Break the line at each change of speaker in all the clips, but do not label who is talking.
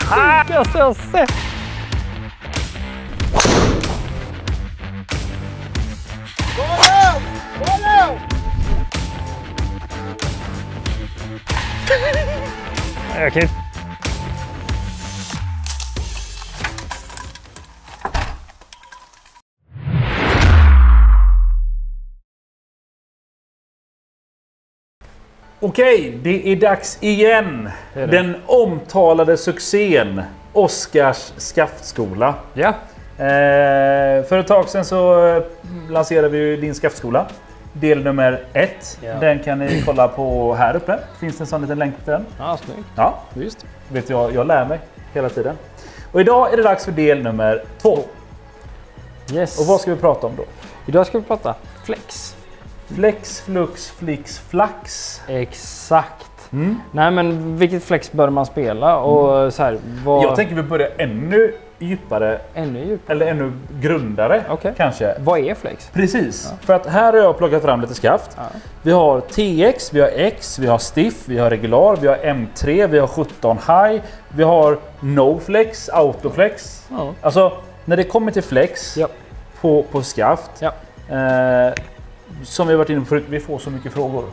sjukaste jag sett. Jag kan inte.
Okej, det är dags igen. Den omtalade succén Oskars skaftskola.
Ja.
För ett tag sedan så lanserade vi ju din skaftskola. Del nummer 1.
Ja.
Den kan ni kolla på här uppe. Finns det en sån liten länk till den?
Ja, snyggt.
Ja,
Visst.
vet jag lär mig hela tiden. Och idag är det dags för del nummer 2.
Yes.
Och vad ska vi prata om då?
Idag ska vi prata flex.
Flex, flux, flix, flax.
Exakt. Nej, men vilket flex bör man spela och så här, vad...
Jag tänker vi börjar ännu djupare.
Ännu djupare.
Eller ännu grundare kanske.
Vad är flex?
Precis. Ja. För att här har jag plockat fram lite skaft. Ja. Vi har TX, vi har X, vi har stiff, vi har regular, vi har M3, vi har 17 high, vi har no flex, autoflex. Ja. Alltså när det kommer till flex på skaft. Som vi har varit inne på förut, vi får så mycket frågor.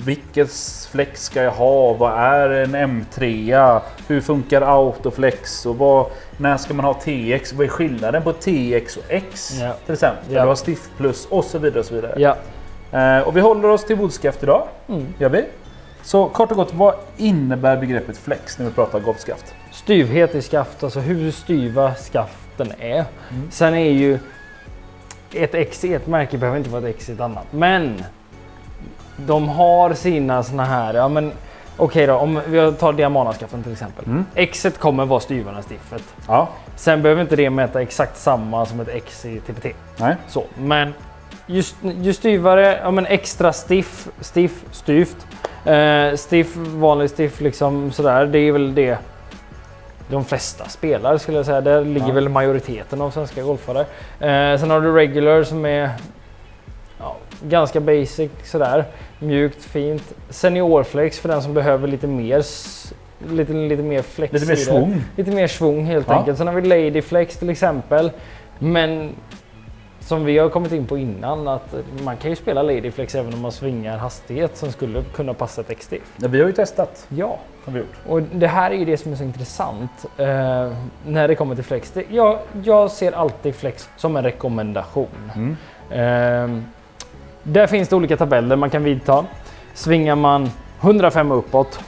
Vilket flex ska jag ha? Vad är en M3? Hur funkar autoflex? Och när ska man ha TX? Vad är skillnaden på TX och X? Till exempel. Du har stiff plus och så vidare. Och så vidare. Och vi håller oss till woodskaft idag. Gör vi. Så kort och gott, vad innebär begreppet flex när vi pratar golfskaft?
Styvhet i skaft, alltså hur styva skaften är. Sen är ju ett X i ett märke behöver inte vara ett X i ett annat. Men de har sina såna här, ja men okej då, om vi tar diamanaskaften till exempel. Xet kommer vara styvarna stiffet. Ja. Sen behöver inte det mäta exakt samma som ett X i TPT. Nej. Så, men ju styvare, ja men extra stiff, styvt. Stiff, vanlig stiff liksom sådär, det är väl det de flesta spelar skulle jag säga. Där ligger väl majoriteten av svenska golfare. Sen har du regular som är ganska basic sådär. Mjukt, fint. Seniorflex för den som behöver lite mer flex.
Lite mer svung.
Lite mer svung helt enkelt. Sen har vi ladyflex till exempel. Men som vi har kommit in på innan, att man kan ju spela ladyflex även om man svingar hastighet som skulle kunna passa ett X-stiff.
Ja, vi har ju testat.
Ja.
Har vi gjort.
Och det här är ju det som är så intressant när det kommer till flex. Jag ser alltid flex som en rekommendation. Där finns det olika tabeller man kan vidta. Svingar man 105 uppåt,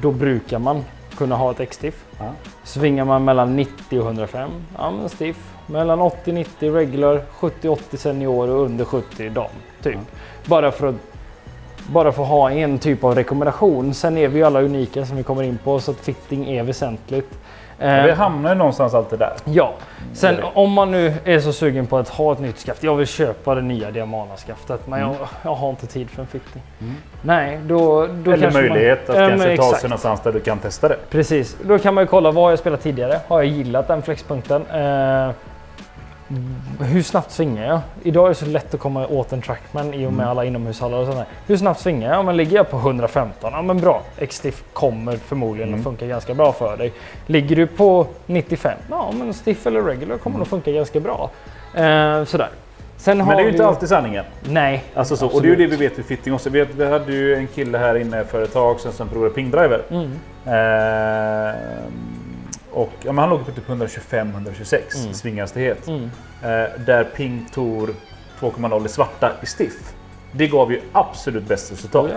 då brukar man kunna ha ett X-stiff. Svingar man mellan 90 och 105, ja men stiff. Mellan 80-90 regular, 70-80 senior och under 70 dam. Typ. Bara för att ha en typ av rekommendation. Sen är vi ju alla unika som vi kommer in på, så att fitting är väsentligt.
Vi hamnar ju någonstans alltid där.
Ja. Sen om man nu är så sugen på att ha ett nytt skaft. Jag vill köpa det nya Diamana-skaftet, men jag har inte tid för en fitting. Nej, då
eller möjlighet att kanske ta sig någonstans där du kan testa det.
Precis. Då kan man ju kolla vad jag spelat tidigare. Har jag gillat den flexpunkten? Hur snabbt svingar jag? Idag är det så lätt att komma åt en trackman i och med alla inomhushallar och sådär. Hur snabbt svingar jag? Men ligger jag på 115? Ja men bra. X-stiff kommer förmodligen att funka ganska bra för dig. Ligger du på 95? Ja men stiff eller regular kommer att funka ganska bra. Sådär. Sen
men det är ju inte alltid sanningen.
Nej.
Alltså så, och det är ju det vi vet vid fitting också. Vi hade ju en kille här inne för ett tag sedan som provade pingdriver. Och men han låg på typ 125-126 svinghastighet. Där ping tog 2,0 i svarta i stiff. Det gav ju absolut bäst resultat.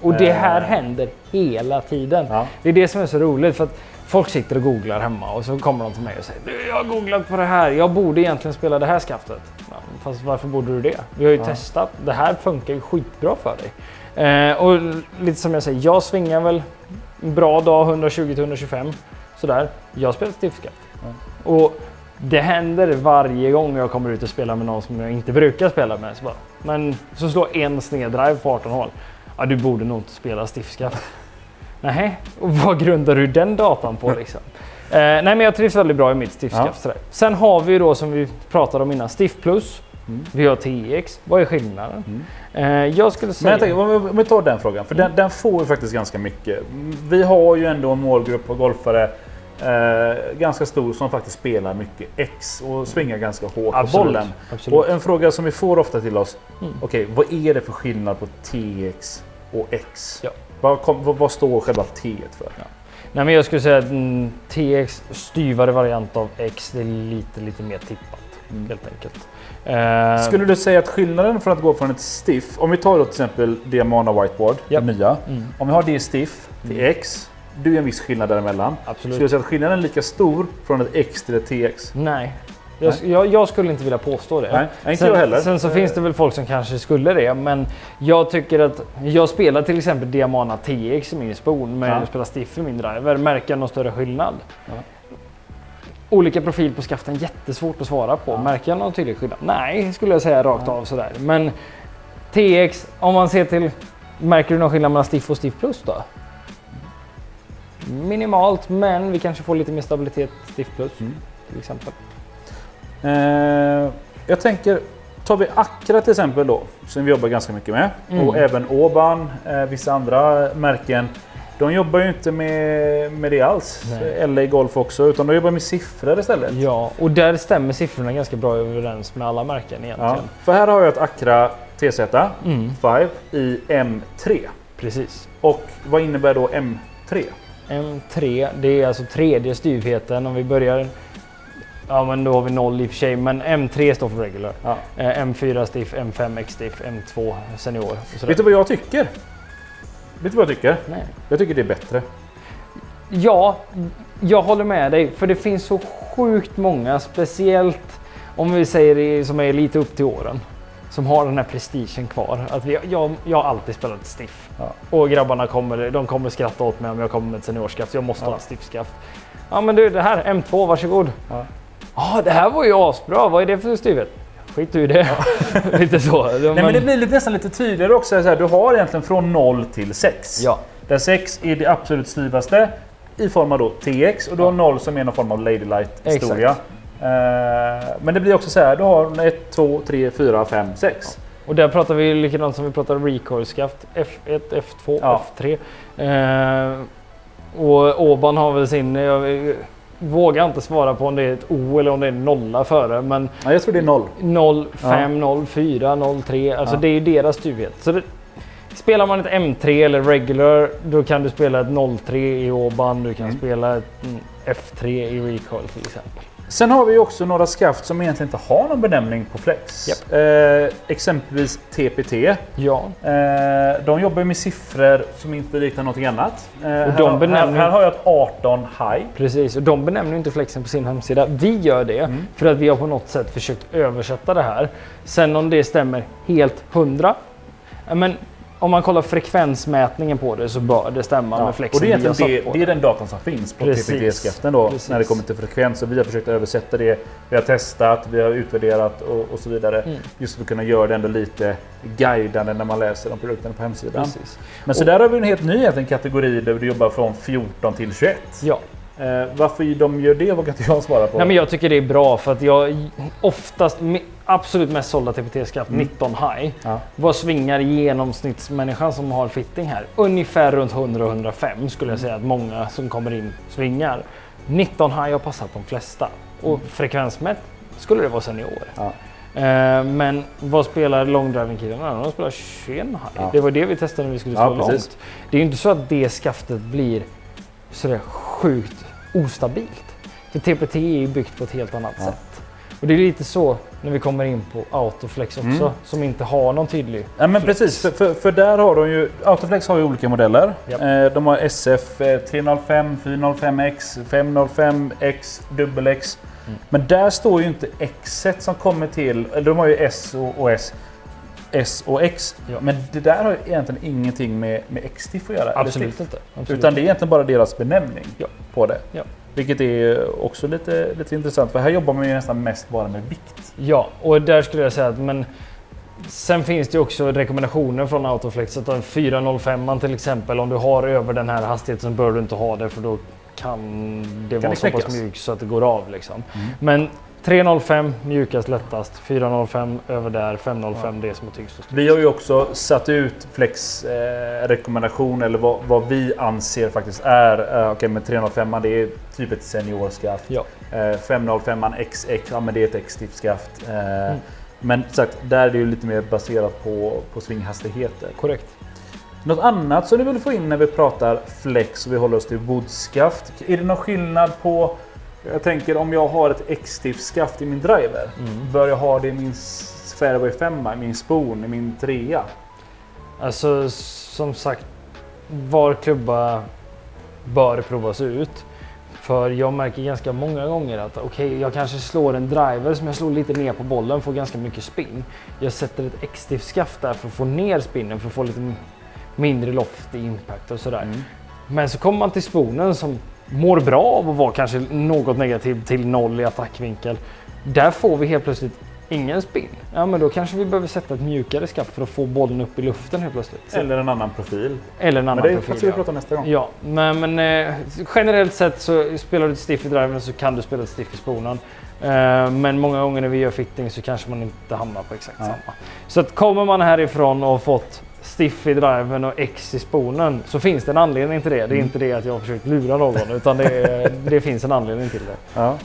Och det här händer hela tiden. Det är det som är så roligt, för att folk sitter och googlar hemma och så kommer de till mig och säger jag har googlat på det här, jag borde egentligen spela det här skaftet. Fast varför borde du det? Vi har ju testat, det här funkar ju skitbra för dig. Och lite som jag säger, jag svingar väl en bra dag 120-125. Sådär. Jag spelar stiffskaft. Och det händer varje gång jag kommer ut och spelar med någon som jag inte brukar spela med. Så bara, men så slår en sneddrive på 18 hål. Ja, du borde nog inte spela stiffskaft. Nej, och vad grundar du den datan på liksom? Nej, men jag trivs väldigt bra i mitt stiffskaft. Sen har vi då, som vi pratade om innan, stiff plus Vi har TX. Vad är skillnaden? Jag skulle säga...
Men jag tänker, om vi tar den frågan, för den får ju faktiskt ganska mycket. Vi har ju ändå en målgrupp på golfare ganska stor som faktiskt spelar mycket X och svingar ganska hårt på bollen.
Absolut.
Och en fråga som vi får ofta till oss, okej, vad är det för skillnad på TX och X?
Ja.
Vad står själva T för?
Ja. Nej, men jag skulle säga att TX styvare variant av X, det är lite mer tippat helt enkelt.
Skulle du säga att skillnaden från att gå från ett stiff, om vi tar då till exempel Diamana Whiteboard, det nya, om vi har det stiff till X, du är en viss skillnad däremellan.
Absolut.
Skulle du säga att skillnaden är lika stor från ett X till ett TX?
Nej. Jag skulle inte vilja påstå det.
Nej, inte jag heller.
Sen så finns det väl folk som kanske skulle det, men jag tycker att jag spelar till exempel Diamana TX i min spoon, men jag spelar stiff i min driver. Märker jag någon större skillnad? Ja. Olika profil på skaften, jättesvårt att svara på. Märker jag någon tydlig skillnad? Nej, skulle jag säga rakt av sådär. Men TX, om man ser till, märker du någon skillnad mellan stiff och stiff plus då? Minimalt, men vi kanske får lite mer stabilitet stiff plus till exempel.
Jag tänker, tar vi Accra till exempel då, som vi jobbar ganska mycket med, och även Oban, vissa andra märken, de jobbar ju inte med det alls, eller i golf också, utan de jobbar med siffror istället.
Ja, och där stämmer siffrorna ganska bra överens med alla märken egentligen.
Ja, för här har jag ett Accra TZ 5 i M3.
Precis.
Och vad innebär då M3?
M3, det är alltså tredje styvheten. Om vi börjar, ja men då har vi 0 i och för sig, men M3 står för regular. Ja. M4 stiff, M5 X stiff, M2 senior.
Vet du vad jag tycker?
Nej.
Jag tycker det är bättre.
Ja, jag håller med dig, för det finns så sjukt många, speciellt om vi säger det som är lite upp till åren, som har den här prestigen kvar. Att jag har alltid spelat stiff. Ja. Och grabbarna kommer skratta åt mig om jag kommer med ett seniorskaft. Jag måste ha ett stiffskaft. Ja men du, det här M2, varsågod. Ja, det här var ju asbra. Vad är det för styvet? Skit ur det. Ja. Lite så.
Nej, men det blir nästan lite tydligare också. Så här, du har egentligen från 0 till 6. Ja. Där 6 är det absolut styvaste i form av då TX. Och du har 0 som är någon form av Ladylight-historia. Men det blir också så här, du har 1, 2, 3, 4, 5, 6. Ja.
Och där pratar vi likadant som vi pratar recoil-skaft. F1, F2, F3. Och Oban har väl sin... Jag vågar inte svara på om det är ett O eller om det är 0 före. Men
ja, jag tror det är 0.
0, 5, 0, 4, 0, 3. Alltså det är ju deras styvhet. Så spelar man ett M3 eller regular, då kan du spela ett 0,3 i Oban. Du kan spela ett F3 i recoil till exempel.
Sen har vi också några skaft som egentligen inte har någon benämning på flex. Yep. Exempelvis TPT.
Ja.
De jobbar med siffror som inte liknar något annat.
Och
här har jag ett 18 high.
Precis, och de benämner inte flexen på sin hemsida. Vi gör det för att vi har på något sätt försökt översätta det här. Sen om det stämmer helt 100. Men om man kollar frekvensmätningen på det så bör det stämma med flexen.
Och det är den datan som finns på TPT-skaften då, när det kommer till frekvens. Och vi har försökt översätta det, vi har testat, vi har utvärderat och så vidare. Just för att kunna göra det ändå lite guidande när man läser de produkterna på hemsidan. Precis. Men så där har vi en helt ny kategori där du jobbar från 14 till 21. Ja. Varför de gör det vågar inte jag svara på.
Nej, men jag tycker det är bra för att jag oftast absolut mest sålda TPT-skaft 19 high. Ja. Vad svingar genomsnittsmänniskan som har fitting här? Ungefär runt 100-105 skulle jag säga att många som kommer in svingar. 19 high har passat de flesta. Och frekvensmätt skulle det vara senior. Ja. Men vad spelar longdriving-killarna? De spelar 21 high. Ja. Det var det vi testade när vi skulle slå långt. Det är ju inte så att det skaftet blir sådär sjukt ostabilt. För TPT är ju byggt på ett helt annat sätt. Och det är lite så när vi kommer in på Autoflex också, som inte har någon tydlig
ja, men flex. Precis, för där har de ju, Autoflex har ju olika modeller. Yep. De har SF 305, 405X, 505X, XXX. Men där står ju inte X-et som kommer till, eller de har ju S och S. S och X, men det där har egentligen ingenting med X-stiff att göra.
Absolut inte. Absolut.
Utan det är egentligen bara deras benämning på det. Ja. Vilket är också lite intressant, för här jobbar man ju nästan mest bara med vikt.
Ja, och där skulle jag säga att men sen finns det också rekommendationer från Autoflex att en 405 till exempel, om du har över den här hastigheten så bör du inte ha det, för då kan det vara så pass mjuk så att det går av liksom. Men 305 mjukast lättast, 405 över där, 505 det som är tyngst och störst.
Vi har ju också satt ut Flex rekommendation eller vad vi anser faktiskt är. Okej, men 305 det är typ ett seniorskaft.
Ja.
505 XX, ja men det är ett X-stift skaft. Men sagt, där är det ju lite mer baserat på svinghastigheter.
Korrekt.
Något annat som du vill få in när vi pratar Flex och vi håller oss till woodskaft. Är det någon skillnad på, jag tänker om jag har ett X-stift-skaft i min driver. Bör jag ha det i min fairway 5, i min spoon, i min 3?
Alltså som sagt, var klubba bör provas ut. För jag märker ganska många gånger att okej, jag kanske slår en driver som jag slår lite ner på bollen, får ganska mycket spin. Jag sätter ett X-stift-skaft där för att få ner spinnen, för att få lite mindre loft i impact och sådär. Men så kommer man till spoonen som mår bra av att vara kanske något negativ till 0 i attackvinkel. Där får vi helt plötsligt ingen spin. Ja, men då kanske vi behöver sätta ett mjukare skaft för att få bollen upp i luften helt plötsligt.
Eller en annan profil.
Eller en annan
men det
profil.
ska vi prata nästa gång.
Ja, men generellt sett så spelar du ett stiff i driven så kan du spela ett stiff i spoonen. Men många gånger när vi gör fitting så kanske man inte hamnar på exakt samma. Så att kommer man härifrån och har fått stiff i driven och X i spoonen så finns det en anledning till det. Det är inte det att jag har försökt lura någon utan det finns en anledning till det.
Ja.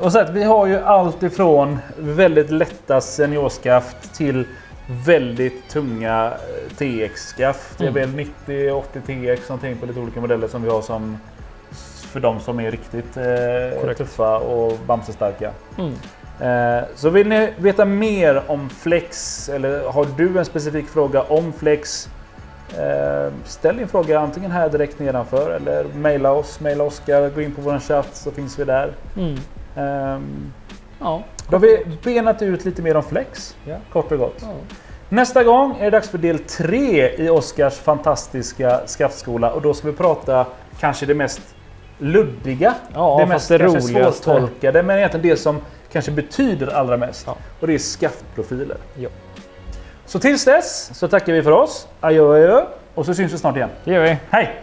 Och så att vi har ju allt ifrån väldigt lätta seniorskaft till väldigt tunga TX-skaft. Det är väl 90-80 TX någonting på lite olika modeller som vi har som för de som är riktigt tuffa och bamsestarka. Så vill ni veta mer om Flex eller har du en specifik fråga om Flex, ställ din fråga antingen här direkt nedanför eller mejla Oskar, gå in på vår chatt så finns vi där.
Ja.
Då har vi benat ut lite mer om Flex, kort och gott. Ja. Nästa gång är det dags för del 3 i Oskars fantastiska skaftskola och då ska vi prata kanske det mest luddiga, det mest svårtolkade, men egentligen det som kanske betyder allra mest. Och det är skaftprofiler. Så tills dess så tackar vi för oss. Adjö, adjö. Och så syns vi snart igen.
Det gör vi.
Hej!